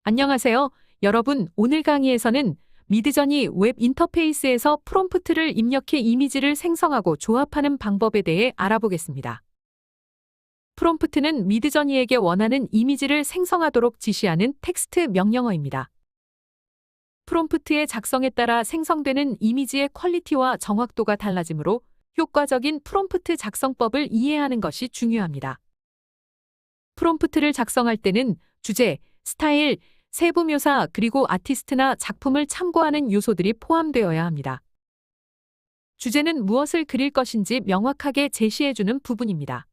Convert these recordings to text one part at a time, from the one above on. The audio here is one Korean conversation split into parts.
안녕하세요. 여러분, 오늘 강의에서는 미드저니 웹 인터페이스에서 프롬프트를 입력해 이미지를 생성하고 조합하는 방법에 대해 알아보겠습니다. 프롬프트는 미드저니에게 원하는 이미지를 생성하도록 지시하는 텍스트 명령어입니다. 프롬프트의 작성에 따라 생성되는 이미지의 퀄리티와 정확도가 달라지므로 효과적인 프롬프트 작성법을 이해하는 것이 중요합니다. 프롬프트를 작성할 때는 주제, 스타일, 세부 묘사 그리고 아티스트나 작품을 참고하는 요소들이 포함되어야 합니다. 주제는 무엇을 그릴 것인지 명확하게 제시해주는 부분입니다.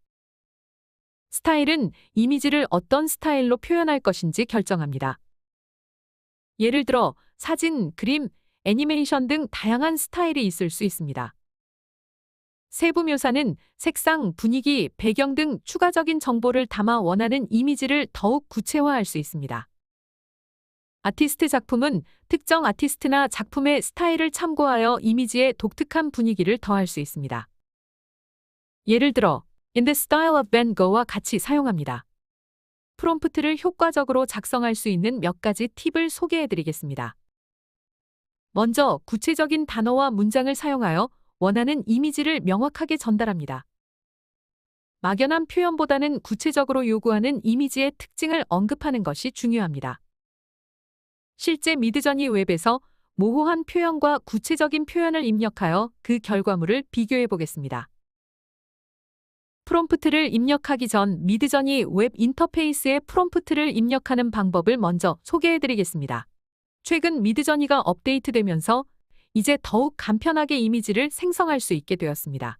스타일은 이미지를 어떤 스타일로 표현할 것인지 결정합니다. 예를 들어 사진, 그림, 애니메이션 등 다양한 스타일이 있을 수 있습니다. 세부 묘사는 색상, 분위기, 배경 등 추가적인 정보를 담아 원하는 이미지를 더욱 구체화할 수 있습니다. 아티스트 작품은 특정 아티스트나 작품의 스타일을 참고하여 이미지에 독특한 분위기를 더할 수 있습니다. 예를 들어 In the style of Van Gogh와 같이 사용합니다. 프롬프트를 효과적으로 작성할 수 있는 몇 가지 팁을 소개해드리겠습니다. 먼저 구체적인 단어와 문장을 사용하여 원하는 이미지를 명확하게 전달합니다. 막연한 표현보다는 구체적으로 요구하는 이미지의 특징을 언급하는 것이 중요합니다. 실제 미드저니 웹에서 모호한 표현과 구체적인 표현을 입력하여 그 결과물을 비교해 보겠습니다. 프롬프트를 입력하기 전 미드저니 웹 인터페이스에 프롬프트를 입력하는 방법을 먼저 소개해 드리겠습니다. 최근 미드저니가 업데이트되면서 이제 더욱 간편하게 이미지를 생성할 수 있게 되었습니다.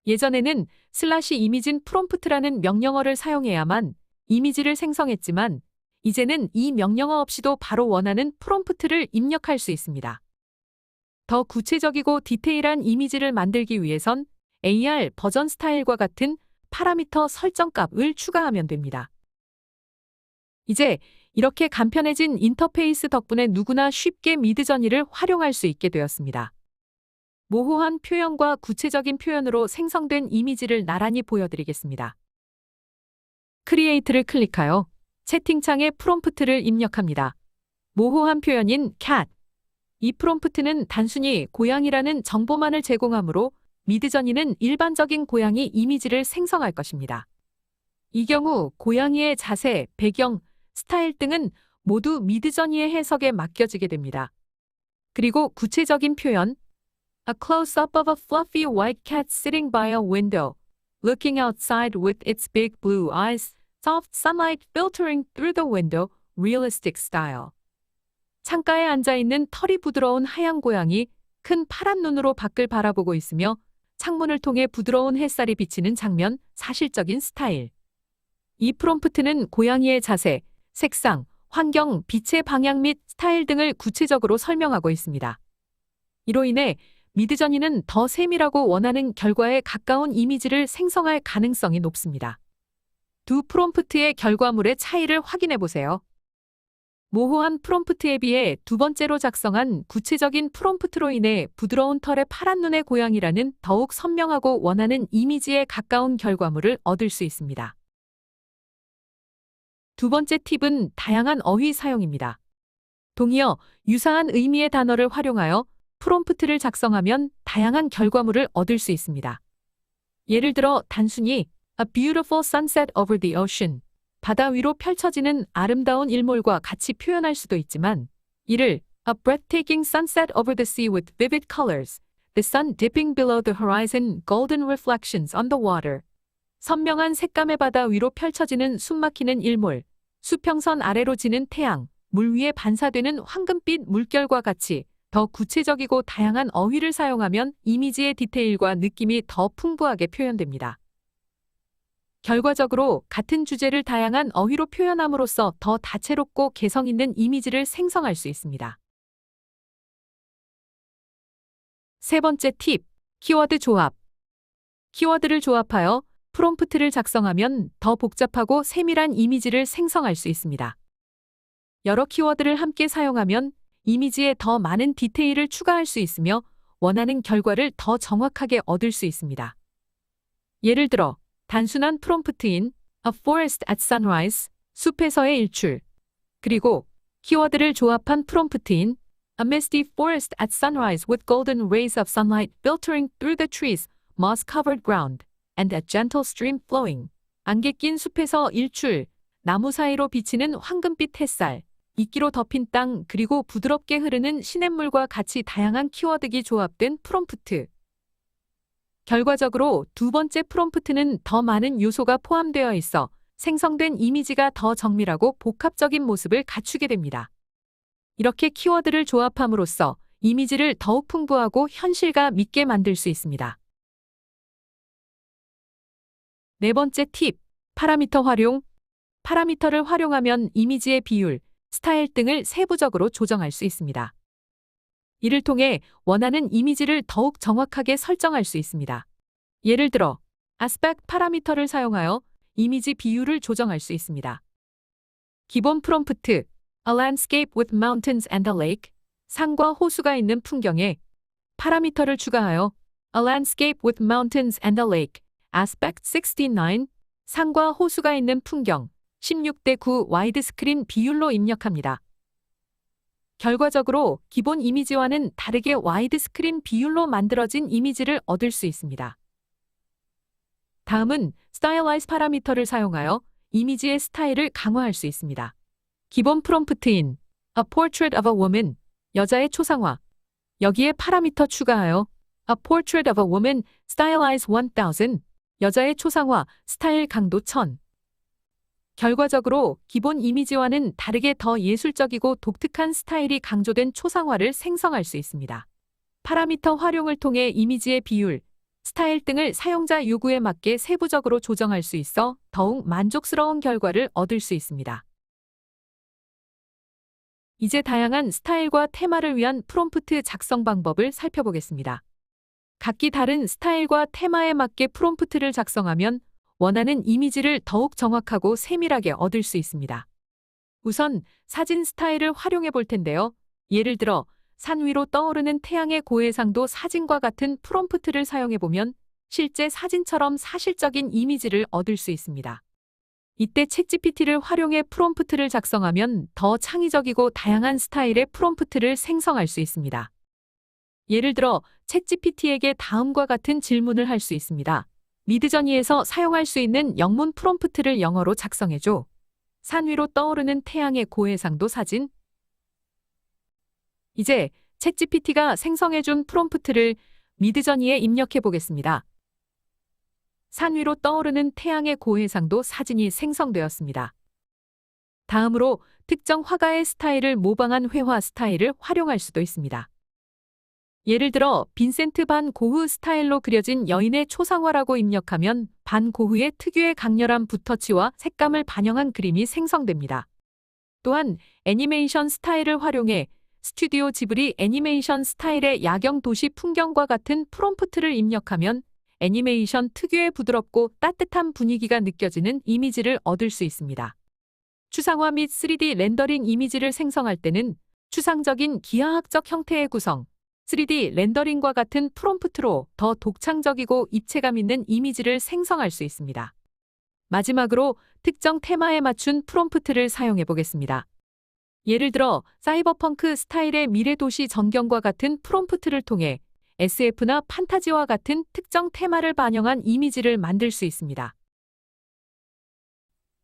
예전에는 /이미진 프롬프트라는 명령어를 사용해야만 이미지를 생성했지만 이제는 이 명령어 없이도 바로 원하는 프롬프트를 입력할 수 있습니다. 더 구체적이고 디테일한 이미지를 만들기 위해선 AR 버전 스타일과 같은 파라미터 설정 값을 추가하면 됩니다. 이제 이렇게 간편해진 인터페이스 덕분에 누구나 쉽게 미드저니를 활용할 수 있게 되었습니다. 모호한 표현과 구체적인 표현으로 생성된 이미지를 나란히 보여드리겠습니다. 크리에이트를 클릭하여 채팅창에 프롬프트를 입력합니다. 모호한 표현인 cat. 이 프롬프트는 단순히 고양이라는 정보만을 제공하므로 미드저니는 일반적인 고양이 이미지를 생성할 것입니다. 이 경우 고양이의 자세, 배경, 스타일 등은 모두 미드저니의 해석에 맡겨지게 됩니다. 그리고 구체적인 표현 A close-up of a fluffy white cat sitting by a window, looking outside with its big blue eyes, soft sunlight filtering through the window, realistic style. 창가에 앉아있는 털이 부드러운 하얀 고양이, 큰 파란 눈으로 밖을 바라보고 있으며 창문을 통해 부드러운 햇살이 비치는 장면, 사실적인 스타일. 이 프롬프트는 고양이의 자세, 색상, 환경, 빛의 방향 및 스타일 등을 구체적으로 설명하고 있습니다. 이로 인해 미드저니는 더 세밀하고 원하는 결과에 가까운 이미지를 생성할 가능성이 높습니다. 두 프롬프트의 결과물의 차이를 확인해 보세요. 모호한 프롬프트에 비해 두 번째로 작성한 구체적인 프롬프트로 인해 부드러운 털의 파란 눈의 고양이라는 더욱 선명하고 원하는 이미지에 가까운 결과물을 얻을 수 있습니다. 두 번째 팁은 다양한 어휘 사용입니다. 동의어, 유사한 의미의 단어를 활용하여 프롬프트를 작성하면 다양한 결과물을 얻을 수 있습니다. 예를 들어 단순히 A beautiful sunset over the ocean, 바다 위로 펼쳐지는 아름다운 일몰과 같이 표현할 수도 있지만 이를 A breathtaking sunset over the sea with vivid colors, the sun dipping below the horizon, golden reflections on the water. 선명한 색감의 바다 위로 펼쳐지는 숨막히는 일몰, 수평선 아래로 지는 태양, 물 위에 반사되는 황금빛 물결과 같이 더 구체적이고 다양한 어휘를 사용하면 이미지의 디테일과 느낌이 더 풍부하게 표현됩니다. 결과적으로 같은 주제를 다양한 어휘로 표현함으로써 더 다채롭고 개성 있는 이미지를 생성할 수 있습니다. 세 번째 팁, 키워드 조합. 키워드를 조합하여 프롬프트를 작성하면 더 복잡하고 세밀한 이미지를 생성할 수 있습니다. 여러 키워드를 함께 사용하면 이미지에 더 많은 디테일을 추가할 수 있으며 원하는 결과를 더 정확하게 얻을 수 있습니다. 예를 들어 단순한 프롬프트인 A forest at sunrise, 숲에서의 일출, 그리고 키워드를 조합한 프롬프트인 A misty forest at sunrise with golden rays of sunlight filtering through the trees, moss-covered ground, and a gentle stream flowing. 안개 낀 숲에서 일출, 나무 사이로 비치는 황금빛 햇살, 이끼로 덮인 땅 그리고 부드럽게 흐르는 시냇물과 같이 다양한 키워드가 조합된 프롬프트. 결과적으로 두 번째 프롬프트는 더 많은 요소가 포함되어 있어 생성된 이미지가 더 정밀하고 복합적인 모습을 갖추게 됩니다. 이렇게 키워드를 조합함으로써 이미지를 더욱 풍부하고 현실감 있게 만들 수 있습니다. 네 번째 팁, 파라미터 활용. 파라미터를 활용하면 이미지의 비율, 스타일 등을 세부적으로 조정할 수 있습니다. 이를 통해 원하는 이미지를 더욱 정확하게 설정할 수 있습니다. 예를 들어, 아스펙트 파라미터를 사용하여 이미지 비율을 조정할 수 있습니다. 기본 프롬프트, A landscape with mountains and a lake, 산과 호수가 있는 풍경에 파라미터를 추가하여 A landscape with mountains and a lake, aspect 69, 산과 호수가 있는 풍경, 16:9 와이드 스크린 비율로 입력합니다. 결과적으로 기본 이미지와는 다르게 와이드 스크린 비율로 만들어진 이미지를 얻을 수 있습니다. 다음은 스타일라이즈 파라미터를 사용하여 이미지의 스타일을 강화할 수 있습니다. 기본 프롬프트인 A portrait of a woman, 여자의 초상화. 여기에 파라미터 추가하여 A portrait of a woman, stylize 1000, 여자의 초상화, 스타일 강도 1000. 결과적으로 기본 이미지와는 다르게 더 예술적이고 독특한 스타일이 강조된 초상화를 생성할 수 있습니다. 파라미터 활용을 통해 이미지의 비율, 스타일 등을 사용자 요구에 맞게 세부적으로 조정할 수 있어 더욱 만족스러운 결과를 얻을 수 있습니다. 이제 다양한 스타일과 테마를 위한 프롬프트 작성 방법을 살펴보겠습니다. 각기 다른 스타일과 테마에 맞게 프롬프트를 작성하면 원하는 이미지를 더욱 정확하고 세밀하게 얻을 수 있습니다. 우선 사진 스타일을 활용해 볼 텐데요. 예를 들어 산 위로 떠오르는 태양의 고해상도 사진과 같은 프롬프트를 사용해 보면 실제 사진처럼 사실적인 이미지를 얻을 수 있습니다. 이때 챗GPT를 활용해 프롬프트를 작성하면 더 창의적이고 다양한 스타일의 프롬프트를 생성할 수 있습니다. 예를 들어 챗GPT에게 다음과 같은 질문을 할 수 있습니다. 미드저니에서 사용할 수 있는 영문 프롬프트를 영어로 작성해줘. 산 위로 떠오르는 태양의 고해상도 사진. 이제 챗GPT가 생성해준 프롬프트를 미드저니에 입력해 보겠습니다. 산 위로 떠오르는 태양의 고해상도 사진이 생성되었습니다. 다음으로 특정 화가의 스타일을 모방한 회화 스타일을 활용할 수도 있습니다. 예를 들어 빈센트 반 고흐 스타일로 그려진 여인의 초상화라고 입력하면 반 고흐의 특유의 강렬한 붓터치와 색감을 반영한 그림이 생성됩니다. 또한 애니메이션 스타일을 활용해 스튜디오 지브리 애니메이션 스타일의 야경 도시 풍경과 같은 프롬프트를 입력하면 애니메이션 특유의 부드럽고 따뜻한 분위기가 느껴지는 이미지를 얻을 수 있습니다. 추상화 및 3D 렌더링 이미지를 생성할 때는 추상적인 기하학적 형태의 구성, 3D 렌더링과 같은 프롬프트로 더 독창적이고 입체감 있는 이미지를 생성할 수 있습니다. 마지막으로 특정 테마에 맞춘 프롬프트를 사용해 보겠습니다. 예를 들어 사이버펑크 스타일의 미래도시 전경과 같은 프롬프트를 통해 SF나 판타지와 같은 특정 테마를 반영한 이미지를 만들 수 있습니다.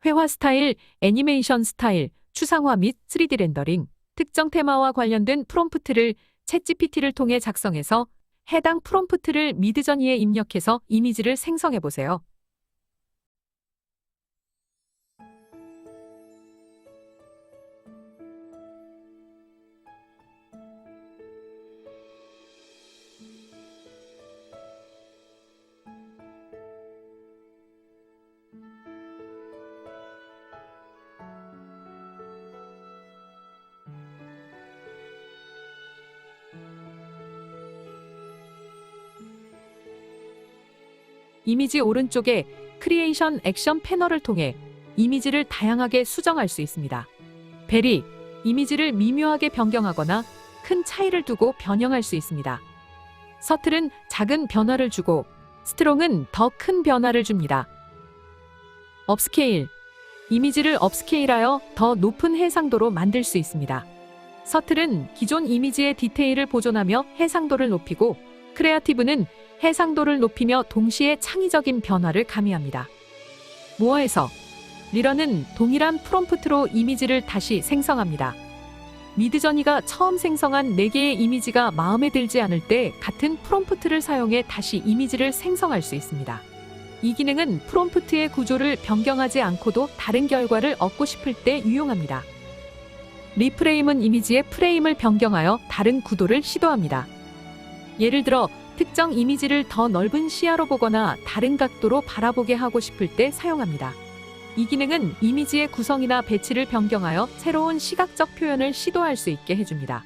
회화 스타일, 애니메이션 스타일, 추상화 및 3D 렌더링, 특정 테마와 관련된 프롬프트를 챗GPT를 통해 작성해서 해당 프롬프트를 미드저니에 입력해서 이미지를 생성해 보세요. 이미지 오른쪽에 크리에이션 액션 패널을 통해 이미지를 다양하게 수정할 수 있습니다. 베리, 이미지를 미묘하게 변경하거나 큰 차이를 두고 변형할 수 있습니다. 서틀은 작은 변화를 주고 스트롱은 더 큰 변화를 줍니다. 업스케일, 이미지를 업스케일하여 더 높은 해상도로 만들 수 있습니다. 서틀은 기존 이미지의 디테일을 보존하며 해상도를 높이고, 크레아티브는 해상도를 높이며 동시에 창의적인 변화를 가미합니다. 모어에서 리런은 동일한 프롬프트로 이미지를 다시 생성합니다. 미드저니가 처음 생성한 4개의 이미지가 마음에 들지 않을 때 같은 프롬프트를 사용해 다시 이미지를 생성할 수 있습니다. 이 기능은 프롬프트의 구조를 변경하지 않고도 다른 결과를 얻고 싶을 때 유용합니다. 리프레임은 이미지의 프레임을 변경하여 다른 구도를 시도합니다. 예를 들어 특정 이미지를 더 넓은 시야로 보거나 다른 각도로 바라보게 하고 싶을 때 사용합니다. 이 기능은 이미지의 구성이나 배치를 변경하여 새로운 시각적 표현을 시도할 수 있게 해줍니다.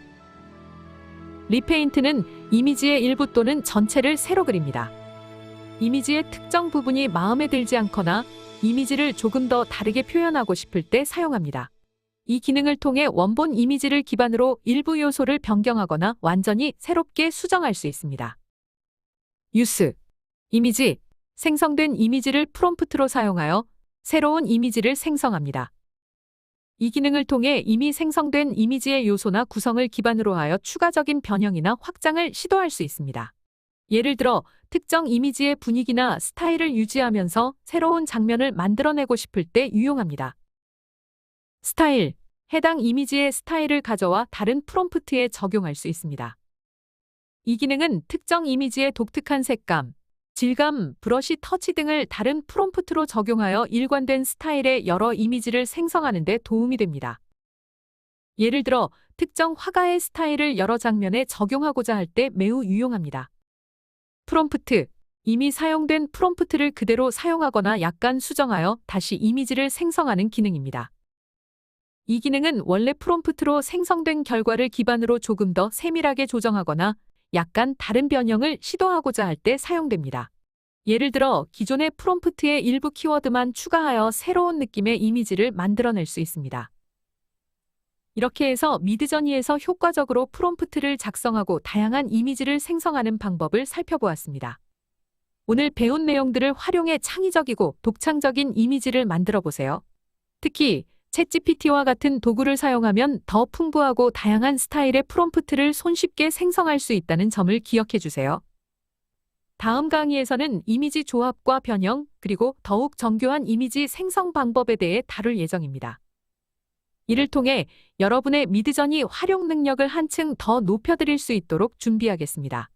리페인트는 이미지의 일부 또는 전체를 새로 그립니다. 이미지의 특정 부분이 마음에 들지 않거나 이미지를 조금 더 다르게 표현하고 싶을 때 사용합니다. 이 기능을 통해 원본 이미지를 기반으로 일부 요소를 변경하거나 완전히 새롭게 수정할 수 있습니다. 유스, 이미지, 생성된 이미지를 프롬프트로 사용하여 새로운 이미지를 생성합니다. 이 기능을 통해 이미 생성된 이미지의 요소나 구성을 기반으로 하여 추가적인 변형이나 확장을 시도할 수 있습니다. 예를 들어 특정 이미지의 분위기나 스타일을 유지하면서 새로운 장면을 만들어내고 싶을 때 유용합니다. 스타일, 해당 이미지의 스타일을 가져와 다른 프롬프트에 적용할 수 있습니다. 이 기능은 특정 이미지의 독특한 색감, 질감, 브러쉬 터치 등을 다른 프롬프트로 적용하여 일관된 스타일의 여러 이미지를 생성하는 데 도움이 됩니다. 예를 들어 특정 화가의 스타일을 여러 장면에 적용하고자 할 때 매우 유용합니다. 프롬프트, 이미 사용된 프롬프트를 그대로 사용하거나 약간 수정하여 다시 이미지를 생성하는 기능입니다. 이 기능은 원래 프롬프트로 생성된 결과를 기반으로 조금 더 세밀하게 조정하거나 약간 다른 변형을 시도하고자 할 때 사용됩니다. 예를 들어 기존의 프롬프트의 일부 키워드만 추가하여 새로운 느낌의 이미지를 만들어낼 수 있습니다. 이렇게 해서 미드저니에서 효과적으로 프롬프트를 작성하고 다양한 이미지를 생성하는 방법을 살펴보았습니다. 오늘 배운 내용들을 활용해 창의적이고 독창적인 이미지를 만들어 보세요. 특히 챗GPT와 같은 도구를 사용하면 더 풍부하고 다양한 스타일의 프롬프트를 손쉽게 생성할 수 있다는 점을 기억해 주세요. 다음 강의에서는 이미지 조합과 변형, 그리고 더욱 정교한 이미지 생성 방법에 대해 다룰 예정입니다. 이를 통해 여러분의 미드저니 활용 능력을 한층 더 높여드릴 수 있도록 준비하겠습니다.